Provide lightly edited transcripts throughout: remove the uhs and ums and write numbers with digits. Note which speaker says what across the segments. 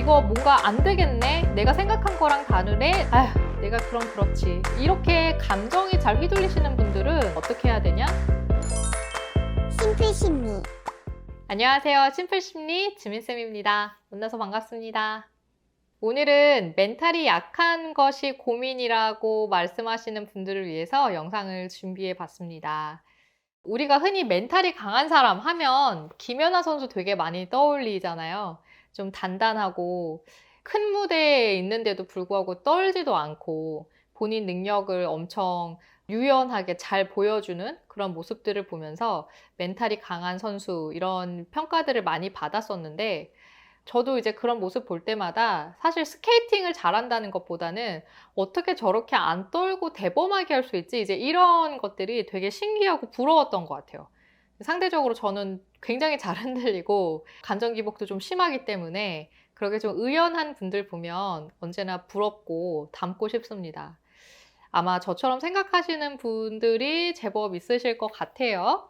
Speaker 1: 이거 뭔가 안 되겠네? 내가 생각한 거랑 다르네? 아휴, 내가 그럼 그렇지. 이렇게 감정이 잘 휘둘리시는 분들은 어떻게 해야 되냐?
Speaker 2: 심플심리.
Speaker 1: 안녕하세요. 심플심리 지민쌤입니다. 만나서 반갑습니다. 오늘은 멘탈이 약한 것이 고민이라고 말씀하시는 분들을 위해서 영상을 준비해 봤습니다. 우리가 흔히 멘탈이 강한 사람 하면 김연아 선수 되게 많이 떠올리잖아요. 좀 단단하고 큰 무대에 있는데도 불구하고 떨지도 않고 본인 능력을 엄청 유연하게 잘 보여주는 그런 모습들을 보면서 멘탈이 강한 선수 이런 평가들을 많이 받았었는데 저도 이제 그런 모습 볼 때마다 사실 스케이팅을 잘한다는 것보다는 어떻게 저렇게 안 떨고 대범하게 할 수 있지? 이제 이런 것들이 되게 신기하고 부러웠던 것 같아요. 상대적으로 저는 굉장히 잘 흔들리고 감정 기복도 좀 심하기 때문에 그렇게 좀 의연한 분들 보면 언제나 부럽고 닮고 싶습니다. 아마 저처럼 생각하시는 분들이 제법 있으실 것 같아요.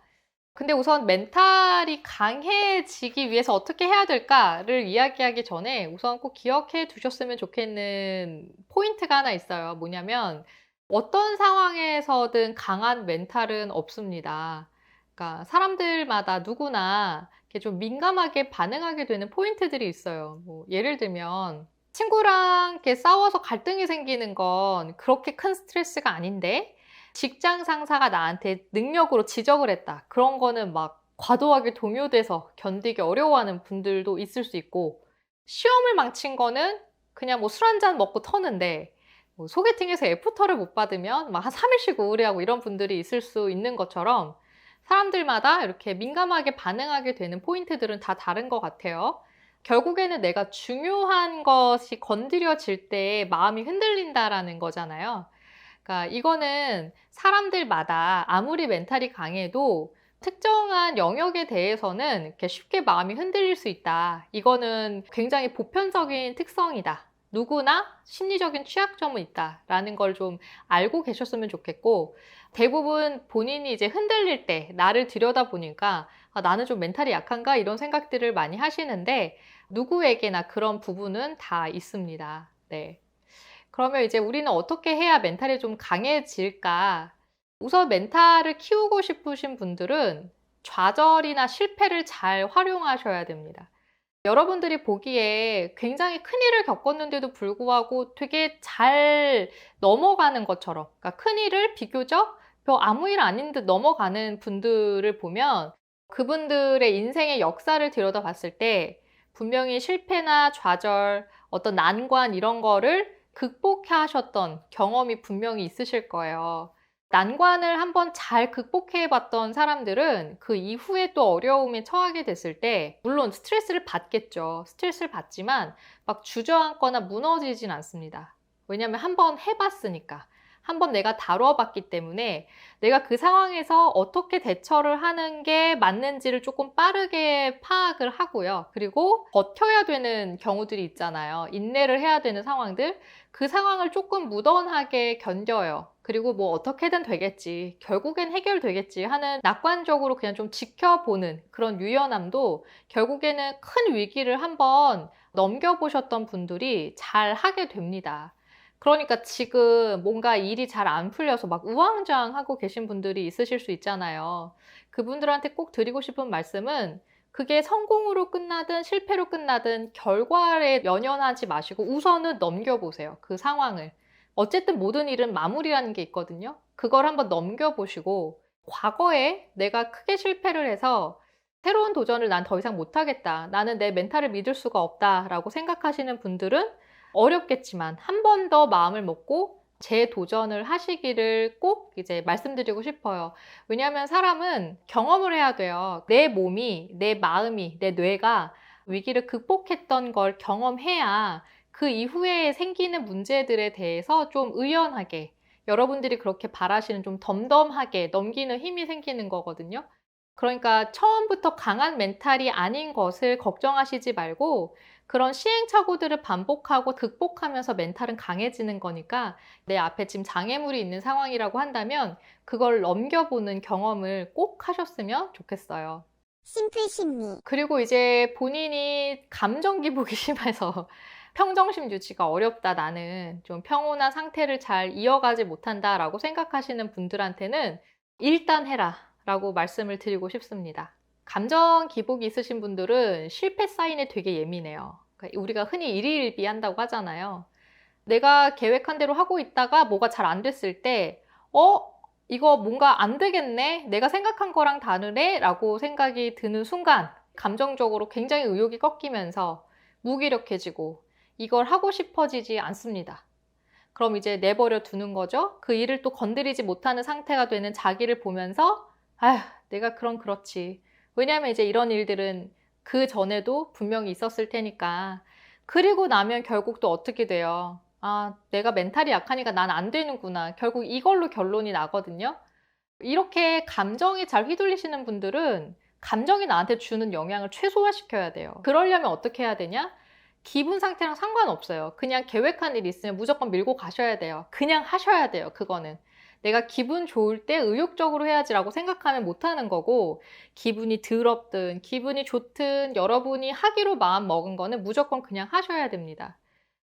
Speaker 1: 근데 우선 멘탈이 강해지기 위해서 어떻게 해야 될까를 이야기하기 전에 우선 꼭 기억해 두셨으면 좋겠는 포인트가 하나 있어요. 뭐냐면 어떤 상황에서든 강한 멘탈은 없습니다. 그러니까 사람들마다 누구나 이렇게 좀 민감하게 반응하게 되는 포인트들이 있어요. 뭐 예를 들면 친구랑 이렇게 싸워서 갈등이 생기는 건 그렇게 큰 스트레스가 아닌데 직장 상사가 나한테 능력으로 지적을 했다. 그런 거는 막 과도하게 동요돼서 견디기 어려워하는 분들도 있을 수 있고, 시험을 망친 거는 그냥 뭐 술 한 잔 먹고 터는데, 뭐 소개팅에서 애프터를 못 받으면 막 한 3일씩 우울해하고 이런 분들이 있을 수 있는 것처럼 사람들마다 이렇게 민감하게 반응하게 되는 포인트들은 다 다른 것 같아요. 결국에는 내가 중요한 것이 건드려질 때 마음이 흔들린다라는 거잖아요. 그러니까 이거는 사람들마다 아무리 멘탈이 강해도 특정한 영역에 대해서는 이렇게 쉽게 마음이 흔들릴 수 있다. 이거는 굉장히 보편적인 특성이다. 누구나 심리적인 취약점은 있다라는 걸 좀 알고 계셨으면 좋겠고, 대부분 본인이 이제 흔들릴 때 나를 들여다보니까 아, 나는 좀 멘탈이 약한가 이런 생각들을 많이 하시는데 누구에게나 그런 부분은 다 있습니다. 네. 그러면 이제 우리는 어떻게 해야 멘탈이 좀 강해질까? 우선 멘탈을 키우고 싶으신 분들은 좌절이나 실패를 잘 활용하셔야 됩니다. 여러분들이 보기에 굉장히 큰일을 겪었는데도 불구하고 되게 잘 넘어가는 것처럼, 그러니까 큰일을 비교적 별 아무 일 아닌 듯 넘어가는 분들을 보면 그분들의 인생의 역사를 들여다봤을 때 분명히 실패나 좌절, 어떤 난관 이런 거를 극복하셨던 경험이 분명히 있으실 거예요. 난관을 한번 잘 극복해 봤던 사람들은 그 이후에 또 어려움에 처하게 됐을 때 물론 스트레스를 받겠죠. 스트레스를 받지만 막 주저앉거나 무너지진 않습니다. 왜냐하면 한번 해봤으니까. 한번 내가 다뤄봤기 때문에 내가 그 상황에서 어떻게 대처를 하는 게 맞는지를 조금 빠르게 파악을 하고요. 그리고 버텨야 되는 경우들이 있잖아요. 인내를 해야 되는 상황들. 그 상황을 조금 무던하게 견뎌요. 그리고 뭐 어떻게든 되겠지. 결국엔 해결되겠지 하는 낙관적으로 그냥 좀 지켜보는 그런 유연함도 결국에는 큰 위기를 한번 넘겨보셨던 분들이 잘 하게 됩니다. 그러니까 지금 뭔가 일이 잘 안 풀려서 막 우왕좌왕하고 계신 분들이 있으실 수 있잖아요. 그분들한테 꼭 드리고 싶은 말씀은 그게 성공으로 끝나든 실패로 끝나든 결과에 연연하지 마시고 우선은 넘겨보세요. 그 상황을. 어쨌든 모든 일은 마무리라는 게 있거든요. 그걸 한번 넘겨보시고 과거에 내가 크게 실패를 해서 새로운 도전을 난 더 이상 못하겠다. 나는 내 멘탈을 믿을 수가 없다라고 생각하시는 분들은 어렵겠지만 한 번 더 마음을 먹고 재도전을 하시기를 꼭 이제 말씀드리고 싶어요. 왜냐하면 사람은 경험을 해야 돼요. 내 몸이, 내 마음이, 내 뇌가 위기를 극복했던 걸 경험해야 그 이후에 생기는 문제들에 대해서 좀 의연하게 여러분들이 그렇게 바라시는 좀 덤덤하게 넘기는 힘이 생기는 거거든요. 그러니까 처음부터 강한 멘탈이 아닌 것을 걱정하시지 말고 그런 시행착오들을 반복하고 극복하면서 멘탈은 강해지는 거니까 내 앞에 지금 장애물이 있는 상황이라고 한다면 그걸 넘겨보는 경험을 꼭 하셨으면 좋겠어요.
Speaker 2: 심플 심리,
Speaker 1: 그리고 이제 본인이 감정 기복이 심해서 평정심 유지가 어렵다, 나는 좀 평온한 상태를 잘 이어가지 못한다라고 생각하시는 분들한테는 일단 해라 라고 말씀을 드리고 싶습니다. 감정 기복이 있으신 분들은 실패 사인에 되게 예민해요. 그러니까 우리가 흔히 일희일비한다고 하잖아요. 내가 계획한 대로 하고 있다가 뭐가 잘 안 됐을 때, 이거 뭔가 안 되겠네? 내가 생각한 거랑 다르네? 라고 생각이 드는 순간, 감정적으로 굉장히 의욕이 꺾이면서 무기력해지고, 이걸 하고 싶어지지 않습니다. 그럼 이제 내버려 두는 거죠. 그 일을 또 건드리지 못하는 상태가 되는 자기를 보면서, 아휴, 내가 그렇지. 왜냐하면 이제 이런 일들은 그 전에도 분명히 있었을 테니까. 그리고 나면 결국 또 어떻게 돼요? 아, 내가 멘탈이 약하니까 난 안 되는구나. 결국 이걸로 결론이 나거든요. 이렇게 감정이 잘 휘둘리시는 분들은 감정이 나한테 주는 영향을 최소화시켜야 돼요. 그러려면 어떻게 해야 되냐? 기분 상태랑 상관없어요. 그냥 계획한 일이 있으면 무조건 밀고 가셔야 돼요. 그냥 하셔야 돼요, 그거는. 내가 기분 좋을 때 의욕적으로 해야지라고 생각하면 못하는 거고, 기분이 더럽든 기분이 좋든 여러분이 하기로 마음 먹은 거는 무조건 그냥 하셔야 됩니다.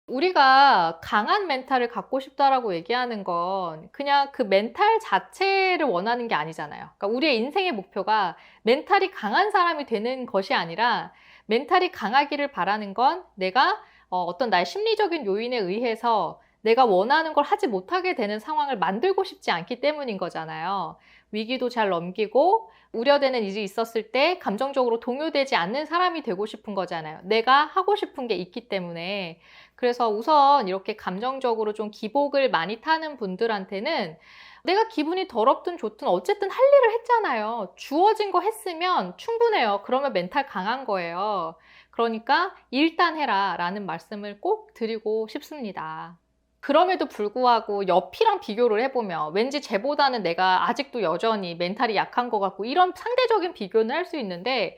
Speaker 1: 우리가 강한 멘탈을 갖고 싶다라고 얘기하는 건 그냥 그 멘탈 자체를 원하는 게 아니잖아요. 그러니까 우리의 인생의 목표가 멘탈이 강한 사람이 되는 것이 아니라, 멘탈이 강하기를 바라는 건 내가 어떤 나의 심리적인 요인에 의해서 내가 원하는 걸 하지 못하게 되는 상황을 만들고 싶지 않기 때문인 거잖아요. 위기도 잘 넘기고 우려되는 일이 있었을 때 감정적으로 동요되지 않는 사람이 되고 싶은 거잖아요. 내가 하고 싶은 게 있기 때문에. 그래서 우선 이렇게 감정적으로 좀 기복을 많이 타는 분들한테는 내가 기분이 더럽든 좋든 어쨌든 할 일을 했잖아요. 주어진 거 했으면 충분해요. 그러면 멘탈 강한 거예요. 그러니까 일단 해라 라는 말씀을 꼭 드리고 싶습니다. 그럼에도 불구하고 옆이랑 비교를 해보면 왠지 쟤보다는 내가 아직도 여전히 멘탈이 약한 것 같고, 이런 상대적인 비교는 할 수 있는데,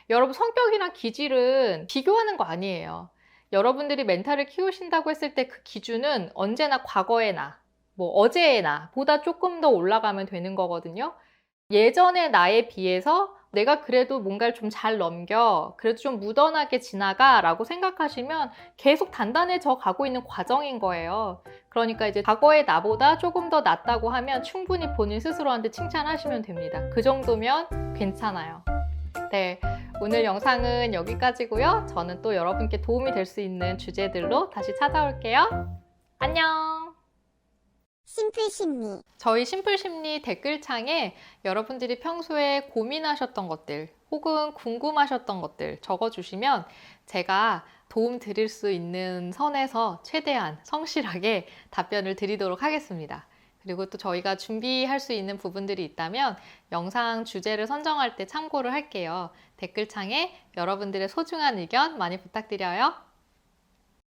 Speaker 1: 여러분 성격이랑 기질은 비교하는 거 아니에요. 여러분들이 멘탈을 키우신다고 했을 때 그 기준은 언제나 과거의 나, 뭐 어제의 나 보다 조금 더 올라가면 되는 거거든요. 예전의 나에 비해서 내가 그래도 뭔가를 좀 잘 넘겨, 그래도 좀 무던하게 지나가 라고 생각하시면 계속 단단해져 가고 있는 과정인 거예요. 그러니까 이제 과거의 나보다 조금 더 낫다고 하면 충분히 본인 스스로한테 칭찬하시면 됩니다. 그 정도면 괜찮아요. 네, 오늘 영상은 여기까지고요. 저는 또 여러분께 도움이 될 수 있는 주제들로 다시 찾아올게요. 안녕!
Speaker 2: 심플 심리,
Speaker 1: 저희 심플심리 댓글창에 여러분들이 평소에 고민하셨던 것들 혹은 궁금하셨던 것들 적어주시면 제가 도움 드릴 수 있는 선에서 최대한 성실하게 답변을 드리도록 하겠습니다. 그리고 또 저희가 준비할 수 있는 부분들이 있다면 영상 주제를 선정할 때 참고를 할게요. 댓글창에 여러분들의 소중한 의견 많이 부탁드려요.